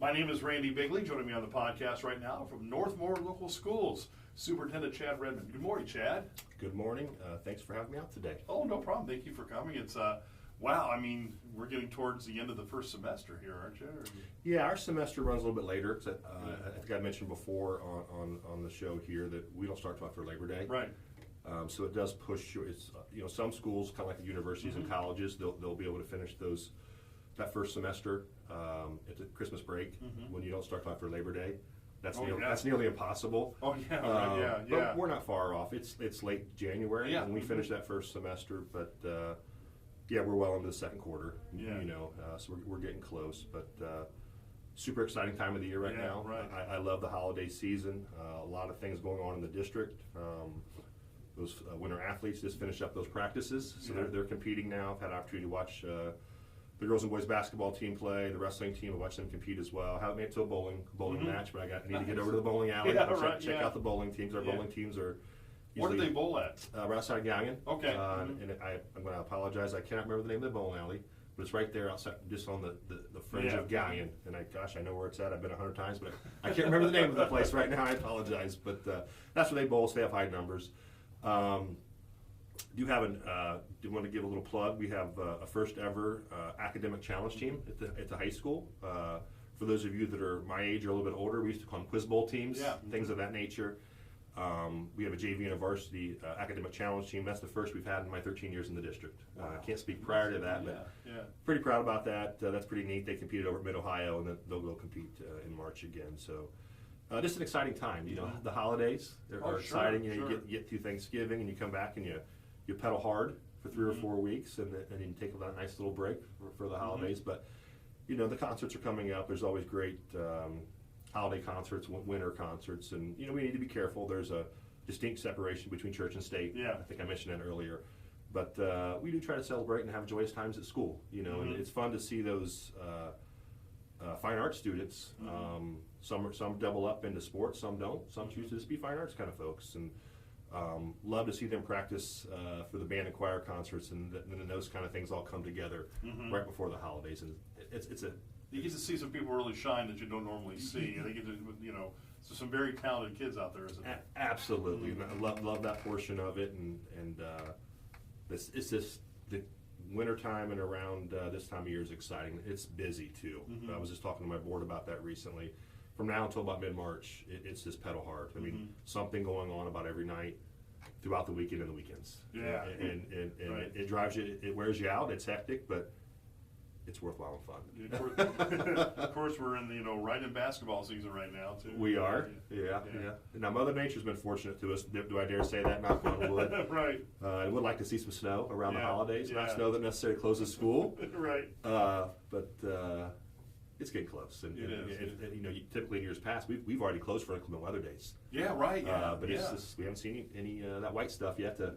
My name is Randy Bigley. Joining me on the podcast right now from Northmor Local Schools, Superintendent Chad Redmond. Good morning, Chad. Good morning. Thanks for having me out today. Oh, no problem. Thank you for coming. It's wow. I mean, we're getting towards the end of the first semester here, aren't you? Yeah, our semester runs a little bit later. I think I mentioned before on the show here that we don't start till after Labor Day. Right. So it does push you. It's some schools, kind of like the universities and colleges, they'll be able to finish that first semester at the Christmas break when you don't start till after Labor Day. That's nearly impossible. Oh yeah, right, yeah. But we're not far off. It's late January when we finish that first semester, but yeah, we're well into the second quarter. Yeah. So we're getting close, but super exciting time of the year right now. Right. I love the holiday season. A lot of things going on in the district. Those winter athletes just finished up those practices, so they're competing now. I've had an opportunity to watch the girls and boys basketball team play, the wrestling team. I watched them compete as well. Haven't made it to a bowling match, but I need to get over to the bowling alley and check out the bowling teams. Our bowling teams are usually, where do they bowl at? Right outside of Gagnon. Okay. And I'm going to apologize. I cannot remember the name of the bowling alley, but it's right there outside, just on the fringe of Gagnon. And I know where it's at. I've been 100 times, but I can't remember the name of the place right now. I apologize. But that's where they bowl, so they have high numbers. Do want to give a little plug. We have a first ever academic challenge team at the high school. For those of you that are my age or a little bit older, we used to call them quiz bowl teams, things of that nature. We have a JV and a varsity academic challenge team. That's the first we've had in my 13 years in the district. I can't speak prior to that, but pretty proud about that. That's pretty neat. They competed over at Mid-Ohio, and then they'll go compete in March again. So just an exciting time. The holidays are exciting. You get through Thanksgiving, and you come back and you pedal hard for 3 or 4 weeks, and then you take a nice little break for the holidays. But the concerts are coming up. There's always great holiday concerts, winter concerts, and we need to be careful. There's a distinct separation between church and state. I think I mentioned that earlier. But we do try to celebrate and have joyous times at school. And it's fun to see those fine arts students. Some double up into sports, some don't. Some choose to just be fine arts kind of folks, and love to see them practice for the band and choir concerts, and then those kind of things all come together right before the holidays. And you get to see some people really shine that you don't normally see. They get to, so some very talented kids out there, isn't there? Absolutely. I love that portion of it, and it's just the wintertime and around this time of year is exciting. It's busy too. I was just talking to my board about that recently. From now until about mid-March, it's just pedal hard. I mean, something going on about every night throughout the weekend and the weekends. Yeah. And it drives you, it wears you out, it's hectic, but it's worthwhile and fun. Of course, we're in right in basketball season right now too. We are, yeah. Now, Mother Nature's been fortunate to us. Do I dare say that? Knock on wood. Right. I would like to see some snow around the holidays. Not snow that necessarily closes school. Right. But it's getting close, and typically in years past we've already closed for inclement weather days. Yeah, right. But it's just, we haven't seen any that white stuff yet to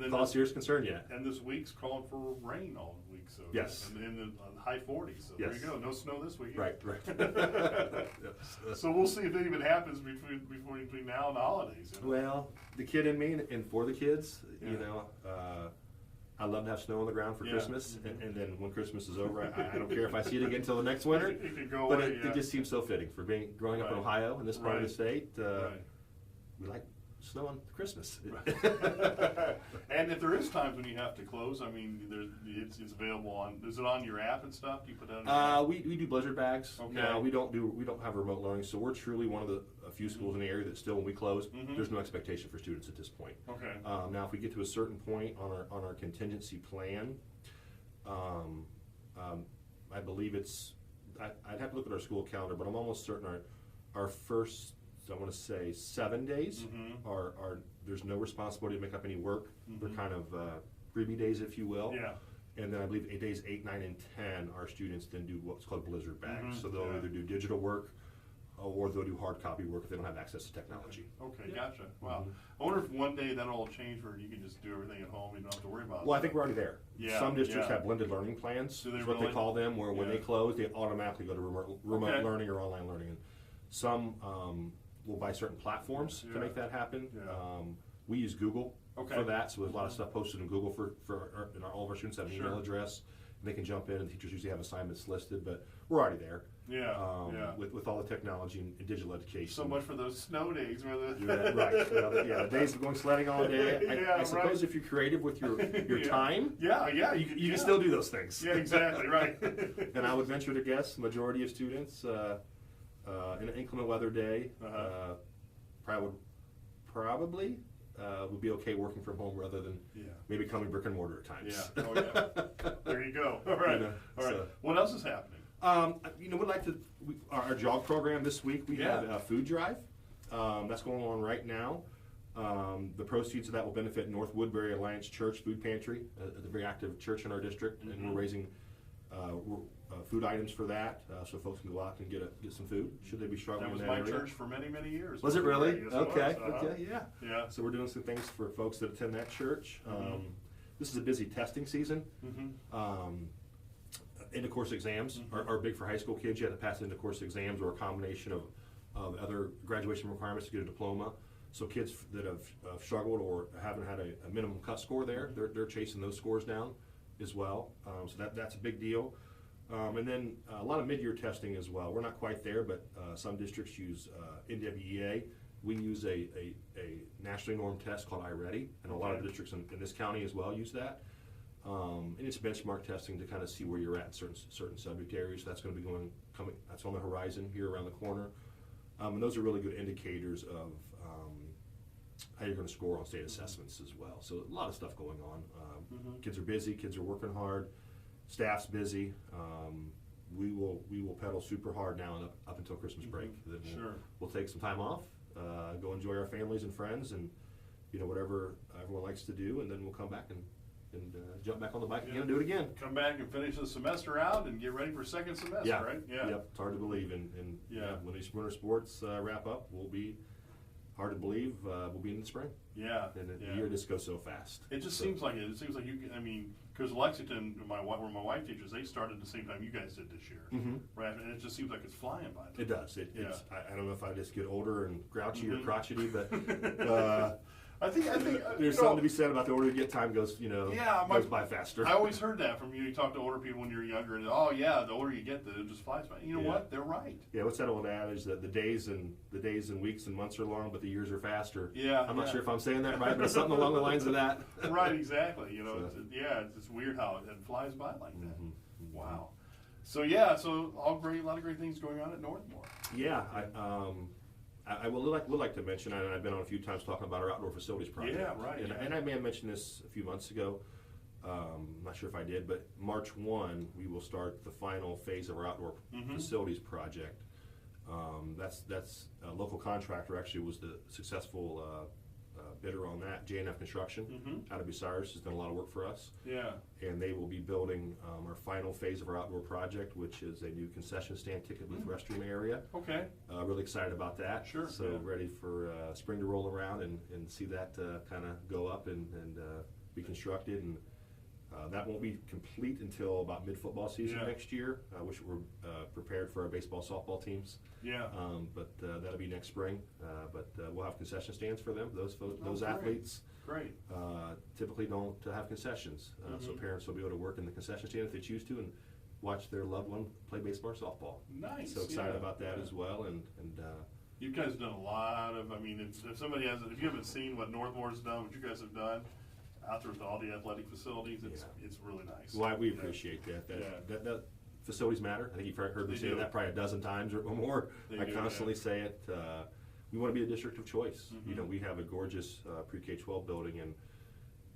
cause serious concern yet. And this week's calling for rain all week, so yes, and the high 40s. So there you go. No snow this week. Right. So we'll see if it even happens between now and the holidays. Well, the kid in me, and for the kids, I love to have snow on the ground for Christmas, and then when Christmas is over, I don't care if I see it again until the next winter. It can go but away, it just seems so fitting for growing up in Ohio in this part of the state. We like snow on Christmas. And if there is times when you have to close, I mean, it's available on. Is it on your app and stuff? Do you put that on? We do blizzard bags. Okay. Now we don't have remote learning, so we're truly one of a few schools in the area that still, when we close, there's no expectation for students at this point. Okay. Now, if we get to a certain point on our contingency plan, I believe I'd have to look at our school calendar, but I'm almost certain our first, I want to say 7 days are there's no responsibility to make up any work. They're kind of freebie days, if you will. Yeah. And then I believe days 8, 9, and 10, our students then do what's called blizzard bags. So they'll either do digital work or they'll do hard copy work if they don't have access to technology. Okay, gotcha. Wow. I wonder if one day that'll all change where you can just do everything at home. You don't have to worry about it. Well, I think we're already there. Yeah. Some districts have blended learning plans. Do they is what they call them, where when they close, they automatically go to remote learning or online learning. And some will buy certain platforms to make that happen. We use Google for that, so there's a lot of stuff posted in Google all of our students have an email address. They can jump in, and teachers usually have assignments listed, but we're already there. With technology and digital education. So much for those snow days. Right. Well, the days of going sledding all day. I suppose if you're creative with your time, you can still do those things. Yeah, exactly, right. And I would venture to guess the majority of students in an inclement weather day probably would be okay working from home rather than maybe coming brick and mortar at times. Yeah. Oh, yeah. There you go. All right. All right. What else is happening? We'd like to our jog program this week. We have a food drive that's going on right now. The proceeds of that will benefit North Woodbury Alliance Church Food Pantry, a very active church in our district, and we're raising food items for that, so folks can go out and get some food should they be struggling. That was my church for many, many years. Was it really? Yes, okay. It was. Okay. Yeah. So we're doing some things for folks that attend that church. This is a busy testing season. End of course exams are big for high school kids. You have to pass end of course exams or a combination of other graduation requirements to get a diploma. So kids that have struggled or haven't had a minimum cut score there, they're chasing those scores down as well. So that's a big deal. And then a lot of mid-year testing as well. We're not quite there, but some districts use NWEA. We use a nationally normed test called iReady, and a lot of districts in this county as well use that. And it's benchmark testing to kind of see where you're at in certain subject areas. That's going to be coming. That's on the horizon here around the corner. And those are really good indicators of how you're going to score on state assessments as well. So a lot of stuff going on. Kids are busy. Kids are working hard. Staff's busy. We will pedal super hard now and up until Christmas break. Then we'll take some time off, go enjoy our families and friends, and whatever everyone likes to do, and then we'll come back and jump back on the bike again and do it again. Come back and finish the semester out and get ready for second semester, right? Yep. It's hard to believe, and when these winter sports wrap up, we'll be hard to believe we'll be in the spring. And the year just goes so fast. It just seems like it. It seems like because Lexington, where my wife teaches, they started at the same time you guys did this year, right? And it just seems like it's flying by. It does. I don't know if I just get older and grouchy or crotchety, but I think there's something to be said about the older you get, time goes goes by faster. I always heard that from you. You talk to older people when you're younger, and the older you get, it just flies by. You know what? They're right. Yeah, what's that old adage that the days and weeks and months are long, but the years are faster? Yeah, I'm not sure if I'm saying that right, but something along the lines of that. Right, exactly. It's weird how it flies by like that. Wow. So all great, a lot of great things going on at Northmor. Yeah, I would like to mention, and I've been on a few times talking about our outdoor facilities project. Yeah, right. And I may have mentioned this a few months ago. I'm not sure if I did, but March 1, we will start the final phase of our outdoor facilities project. That's a local contractor actually was the successful bidder on that. J&F Construction out of Bucyrus has done a lot of work for us. Yeah. And they will be building our final phase of our outdoor project, which is a new concession stand, ticket booth, restroom area. Okay. Really excited about that. Sure. So ready for spring to roll around and see that kind of go up and be constructed. And that won't be complete until about mid-football season next year, which we're prepared for our baseball, softball teams. Yeah. But that'll be next spring. But we'll have concession stands for them. Those athletes typically don't have concessions. So parents will be able to work in the concession stand if they choose to and watch their loved one play baseball or softball. Nice. So excited about that as well. And you guys have done a lot of, if somebody if you haven't seen what Northmore's done, what you guys have done, out there with all the athletic facilities, it's really nice. Well, we appreciate that. That facilities matter. I think you've heard me say that probably a dozen times or more. I constantly say it. We want to be a district of choice. We have a gorgeous pre-K-12 building,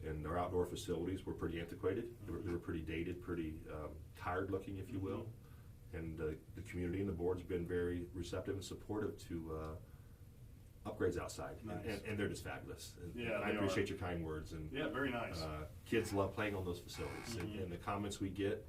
and our outdoor facilities were pretty antiquated. They were pretty dated, pretty tired looking, if you will. And the community and the board's been very receptive and supportive to upgrades outside, and they're just fabulous. And I appreciate your kind words. And very nice. Kids love playing on those facilities, and the comments we get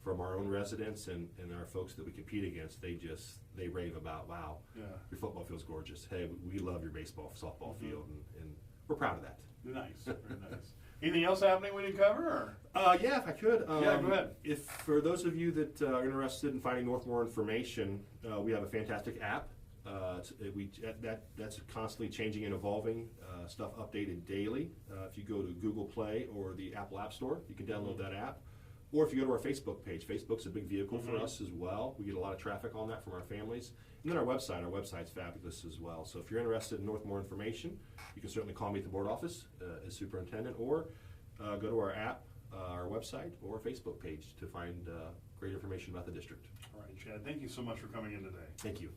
from our own residents and our folks that we compete against, they rave about, wow, your football field's gorgeous. Hey, we love your baseball, softball field, and we're proud of that. Nice, very nice. Anything else happening we didn't cover? Yeah, if I could. Go ahead. If for those of you that are interested in finding Northmor information, we have a fantastic app. That's constantly changing and evolving, stuff updated daily. If you go to Google Play or the Apple App Store, you can download that app. Or if you go to our Facebook page, Facebook's a big vehicle for us as well. We get a lot of traffic on that from our families. And then our website's fabulous as well. So if you're interested in Northmore information, you can certainly call me at the board office as superintendent, or go to our app, our website, or Facebook page to find great information about the district. All right, Chad, thank you so much for coming in today. Thank you.